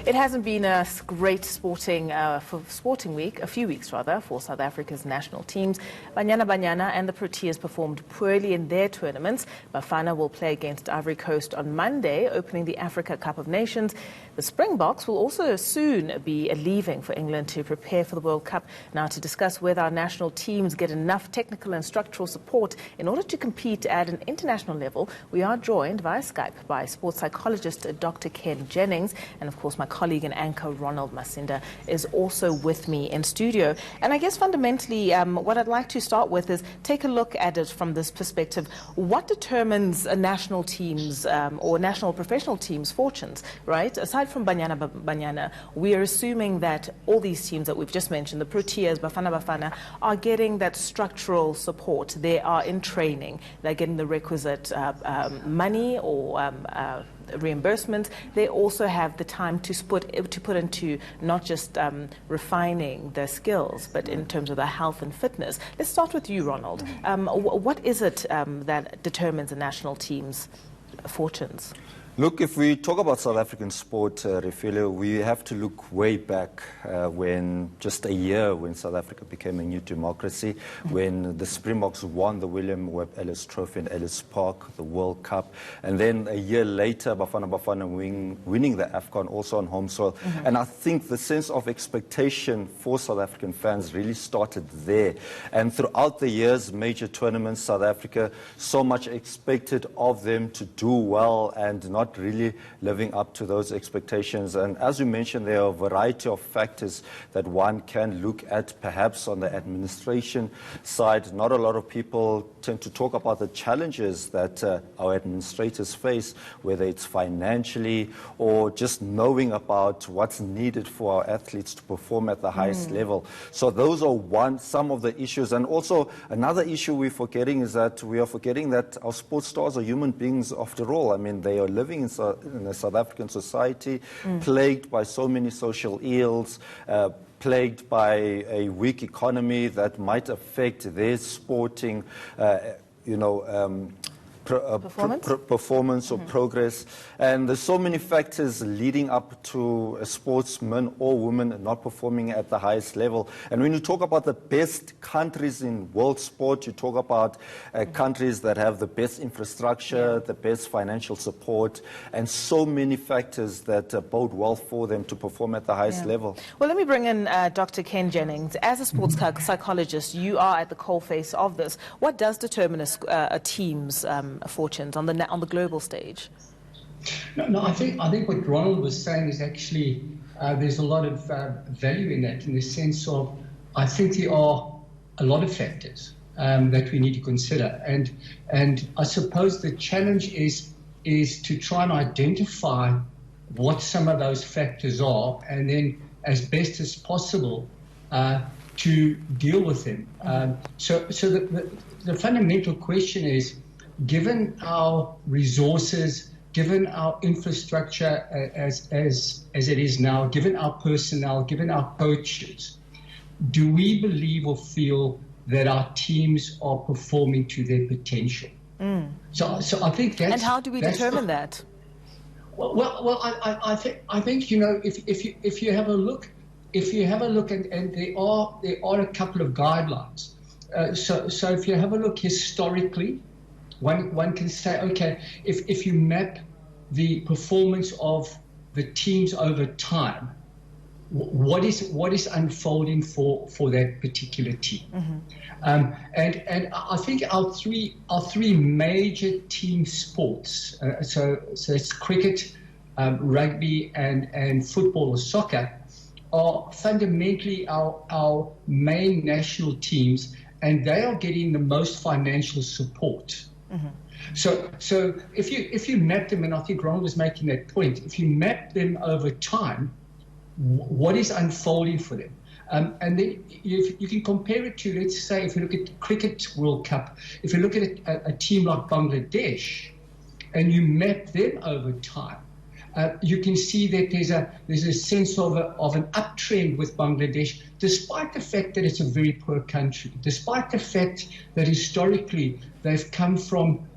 It hasn't been a great sporting week, a few weeks rather, for South Africa's national teams. Banyana Banyana and the Proteas performed poorly in their tournaments. Bafana will play against Ivory Coast on Monday, opening the Africa Cup of Nations. The Springboks will also soon be leaving for England to prepare for the World Cup. Now, to discuss whether our national teams get enough technical and structural support in order to compete at an international level, we are joined via Skype by sports psychologist Dr. Ken Jennings, and of course my colleague and anchor Ronald Masinda is also with me in studio. And I guess fundamentally what I'd like to start with is take a look at it from this perspective. What determines a national team's or national professional team's fortunes, right? Aside from Banyana Banyana, we are assuming that all these teams that we've just mentioned, the Proteas, Bafana, are getting that structural support. They are in training. They're getting the requisite money or reimbursements. They also have the time to put into not just refining their skills, but in terms of their health and fitness. Let's start with you, Ronald. What is it that determines a national team's fortunes? Look, if we talk about South African sport, Refilio, we have to look way back when just a year when South Africa became a new democracy, when the Springboks won the William Webb Ellis Trophy in Ellis Park, the World Cup, and then a year later, Bafana winning the AFCON also on home soil. And I think the sense of expectation for South African fans really started there. And throughout the years, major tournaments, South Africa, so much expected of them to do well and not really living up to those expectations. And as you mentioned, there are a variety of factors that one can look at, perhaps on the administration side. Not a lot of people tend to talk about the challenges that our administrators face, whether it's financially or just knowing about what's needed for our athletes to perform at the highest level. So those are some of the issues. And also another issue we're forgetting is that we are forgetting that our sports stars are human beings after all. I mean, they are living in a South African society, plagued by so many social ills, plagued by a weak economy that might affect their sporting, performance or progress. And there's so many factors leading up to a sportsman or woman not performing at the highest level. And when you talk about the best countries in world sport, you talk about countries that have the best infrastructure, the best financial support, and so many factors that bode well for them to perform at the highest level. Well, let me bring in Dr. Ken Jennings. As a sports psychologist, you are at the coalface of this. What does determine a team's fortunes on the global stage? No, I think what Ronald was saying is actually there's a lot of value in that, in the sense of I think there are a lot of factors that we need to consider, and I suppose the challenge is to try and identify what some of those factors are, and then as best as possible to deal with them. So the fundamental question is, given our resources, given our infrastructure as it is now, given our personnel, given our coaches, do we believe or feel that our teams are performing to their potential? So I think that's... And how do we determine that? Well, I think if you have a look, and there are a couple of guidelines. So if you have a look historically, one can say, okay, if you map the performance of the teams over time, what is unfolding for that particular team? And I think our three major team sports, so it's cricket, rugby, and football or soccer, are fundamentally our main national teams, and they are getting the most financial support. So if you map them, and I think Ronald was making that point, if you map them over time, what is unfolding for them? And then you can compare it to, let's say, if you look at the Cricket World Cup, if you look at a team like Bangladesh, and you map them over time, you can see that there's a sense of an uptrend with Bangladesh, despite the fact that it's a very poor country, despite the fact that historically they've come from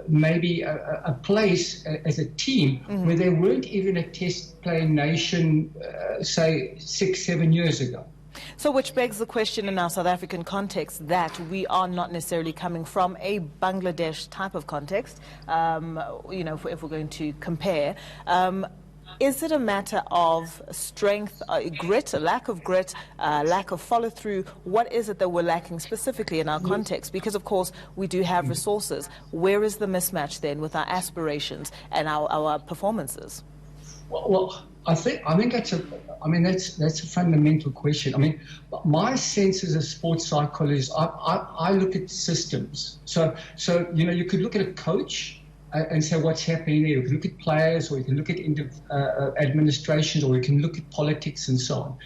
maybe a place as a team where they weren't even a test playing nation, say 6-7 years ago. So which begs the question in our South African context that we are not necessarily coming from a Bangladesh type of context, if we're going to compare. Is it a matter of strength, grit, a lack of grit, lack of follow-through? What is it that we're lacking specifically in our context? Because, of course, we do have resources. Where is the mismatch then with our aspirations and our performances? Well, I think that's a fundamental question. I mean, my sense as a sports psychologist, I look at systems. So you could look at a coach and say what's happening there. You can look at players, or you can look at administrations, or you can look at politics and so on.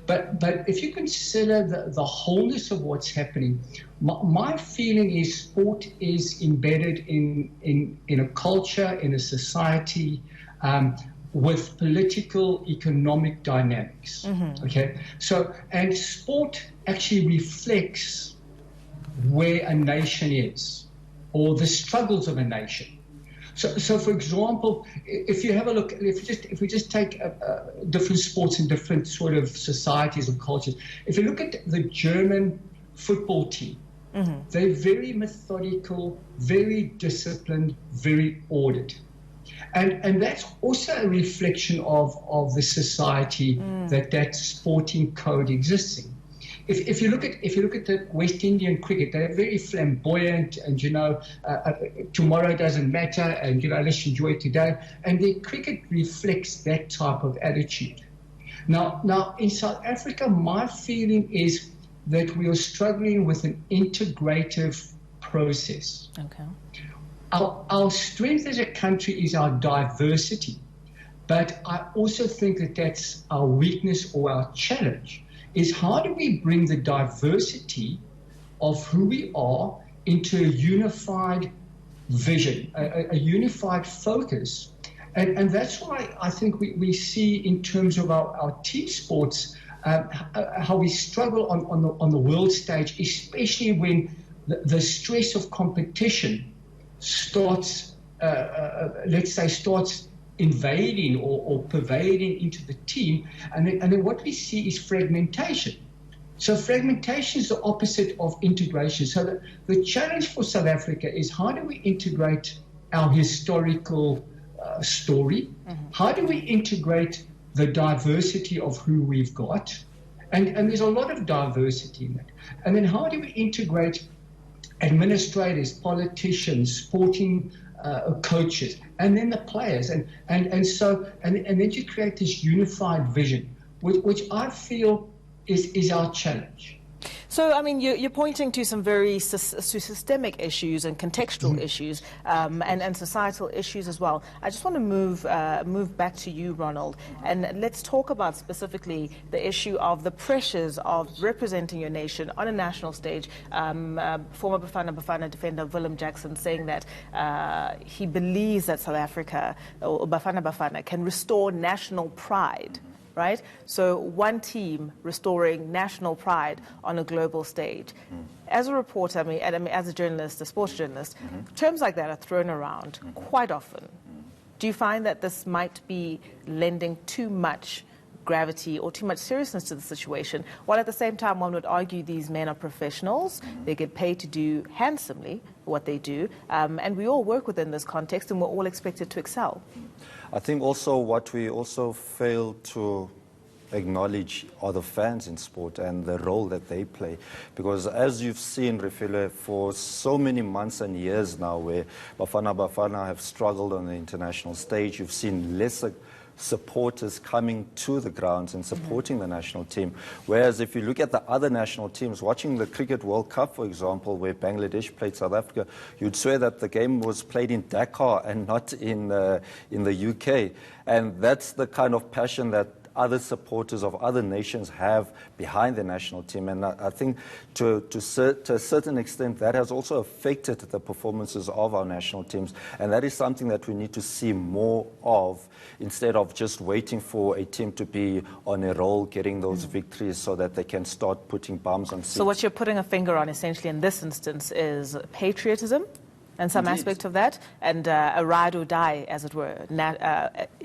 But if you consider the wholeness of what's happening, my feeling is sport is embedded in a culture, in a society, with political, economic dynamics. Okay, and sport actually reflects where a nation is, or the struggles of a nation. So, for example, if you have a look, if we just take different sports in different sort of societies or cultures, if you look at the German football team, they're very methodical, very disciplined, very ordered. And that's also a reflection of the society that sporting code exists in. If you look at the West Indian cricket, they're very flamboyant, and tomorrow doesn't matter, and let's enjoy today. And their cricket reflects that type of attitude. Now in South Africa, my feeling is that we are struggling with an integrative process. Okay. Our strength as a country is our diversity, but I also think that that's our weakness or our challenge, is how do we bring the diversity of who we are into a unified vision, a unified focus. And that's why I think we see in terms of our team sports how we struggle on the world stage, especially when the stress of competition starts invading or pervading into the team, and then what we see is fragmentation. So fragmentation is the opposite of integration. So the challenge for South Africa is, how do we integrate our historical story? How do we integrate the diversity of who we've got? And there's a lot of diversity in that. And then how do we integrate administrators, politicians, sporting coaches, and then the players, and then you create this unified vision, which I feel is our challenge. So, I mean, you're pointing to some very systemic issues and contextual issues and societal issues as well. I just want to move back to you, Ronald, and let's talk about specifically the issue of the pressures of representing your nation on a national stage. Former Bafana defender Willem Jackson saying that he believes that South Africa, or Bafana, can restore national pride. Right? So one team restoring national pride on a global stage. As a reporter, I mean, as a journalist, a sports journalist, terms like that are thrown around quite often. Do you find that this might be lending too much gravity or too much seriousness to the situation, while at the same time one would argue these men are professionals, they get paid to do handsomely what they do, and we all work within this context and we're all expected to excel? I think also what we also fail to acknowledge are the fans in sport and the role that they play. Because as you've seen, Refile, for so many months and years now, where Bafana have struggled on the international stage, you've seen lesser supporters coming to the grounds and supporting the national team. Whereas if you look at the other national teams, watching the Cricket World Cup, for example, where Bangladesh played South Africa, you'd swear that the game was played in Dakar and not in the UK. And that's the kind of passion that other supporters of other nations have behind the national team. And I think to a certain extent that has also affected the performances of our national teams. And that is something that we need to see more of, instead of just waiting for a team to be on a roll, getting those victories so that they can start putting bums on seats. So what you're putting a finger on essentially in this instance is patriotism? And some Indeed. aspect of that, and a ride or die, as it were,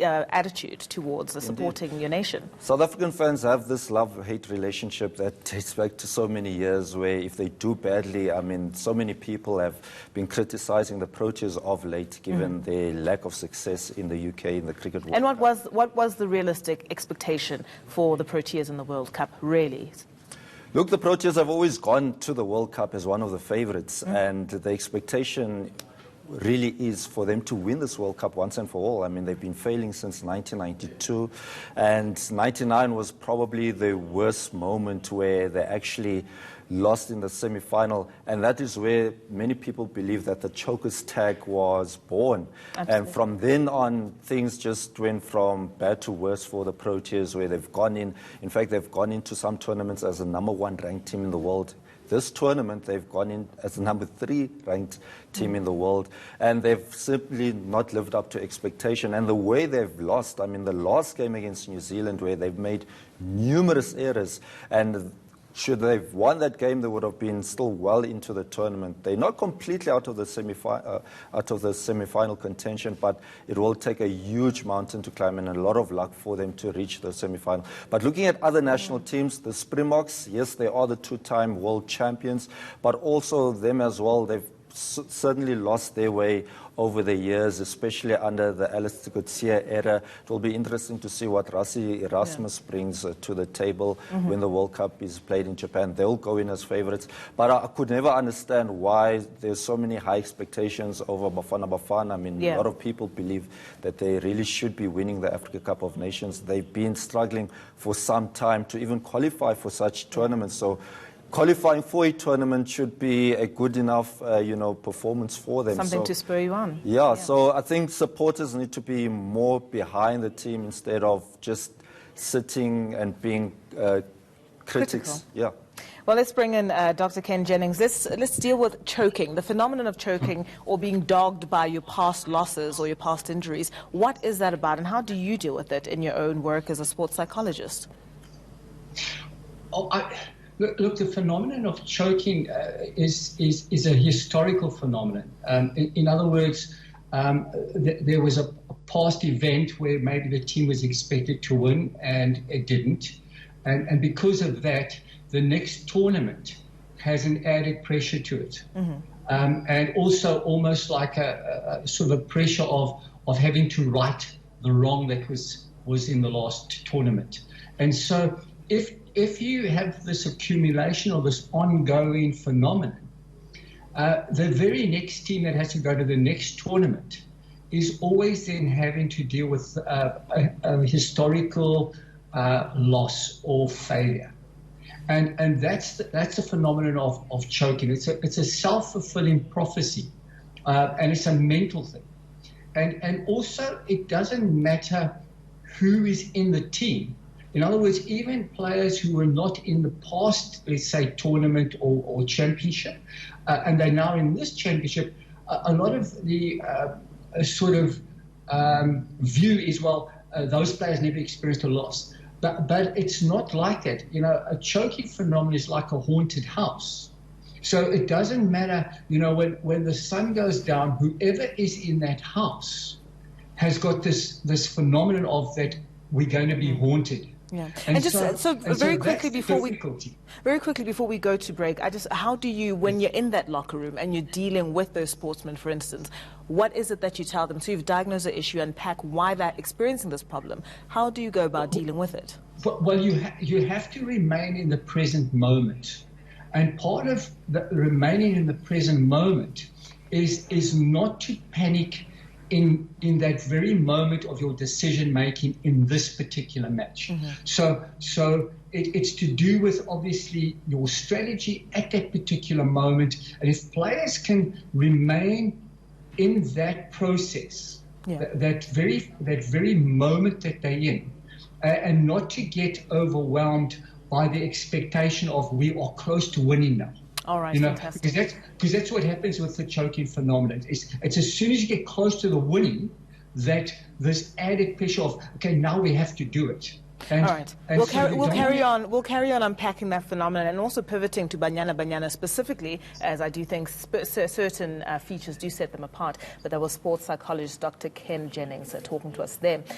attitude towards supporting your nation. South African fans have this love-hate relationship that dates back to so many years, where if they do badly, I mean, so many people have been criticizing the Proteas of late, given their lack of success in the UK in the cricket World And Cup. what was the realistic expectation for the Proteas in the World Cup, really? Look, the Proteas have always gone to the World Cup as one of the favorites, and the expectation really is for them to win this World Cup once and for all. I mean, they've been failing since 1992, and 99 was probably the worst moment where they actually lost in the semi-final, and that is where many people believe that the chokers tag was born. Absolutely. And from then on, things just went from bad to worse for the Proteas, where they've gone in fact, they've gone into some tournaments as the #1 ranked team in the world. This tournament, they've gone in as the #3 ranked team in the world, and they've simply not lived up to expectation. And the way they've lost, I mean, the last game against New Zealand, where they've made numerous errors, and should they've won that game, they would have been still well into the tournament. They're not completely out of the semi-final contention, but it will take a huge mountain to climb and a lot of luck for them to reach the semi-final. But looking at other national teams, the Springboks, yes, they are the two-time world champions, but also them as well, they've certainly lost their way over the years, especially under the Alistair Coetzee era. It will be interesting to see what Rassie Erasmus brings to the table when the World Cup is played in Japan. They'll go in as favorites. But I could never understand why there's so many high expectations over Bafana Bafana. I mean, a lot of people believe that they really should be winning the Africa Cup of Nations. They've been struggling for some time to even qualify for such tournaments. So qualifying for a tournament should be a good enough, performance for them. Something to spur you on. Yeah, so I think supporters need to be more behind the team instead of just sitting and being critics. Yeah. Well, let's bring in Dr. Ken Jennings. Let's deal with choking, the phenomenon of choking or being dogged by your past losses or your past injuries. What is that about, and how do you deal with it in your own work as a sports psychologist? Look, the phenomenon of choking is a historical phenomenon. In other words, there was a past event where maybe the team was expected to win and it didn't. And because of that, the next tournament has an added pressure to it. And also almost like a sort of a pressure of having to right the wrong that was in the last tournament. And so if you have this accumulation or this ongoing phenomenon, the very next team that has to go to the next tournament is always then having to deal with a historical loss or failure. And that's the phenomenon of choking. It's a self-fulfilling prophecy, and it's a mental thing. And also, it doesn't matter who is in the team. In other words, even players who were not in the past, let's say, tournament or championship, and they're now in this championship, a lot of the sort of view is, well, those players never experienced a loss. But it's not like that. A choking phenomenon is like a haunted house. So it doesn't matter, when the sun goes down, whoever is in that house has got this phenomenon of that we're going to be haunted. Yeah, and very quickly before we go to break, how do you, when you're in that locker room and you're dealing with those sportsmen, for instance, what is it that you tell them? So you've diagnosed the issue, unpack why they're experiencing this problem. How do you go about dealing with it? Well, you have to remain in the present moment, and part of remaining in the present moment is not to panic in that very moment of your decision making in this particular match. So it's to do with obviously your strategy at that particular moment, and if players can remain in that process, that very moment that they're in, and not to get overwhelmed by the expectation of we are close to winning now. All right, fantastic. Because that's what happens with the choking phenomenon. It's as soon as you get close to the winning that this added pressure of, okay, now we have to do it. And, All right. and We'll so carry on unpacking that phenomenon and also pivoting to Banyana Banyana specifically, as I do think certain features do set them apart. But that was sports psychologist Dr. Ken Jennings talking to us there.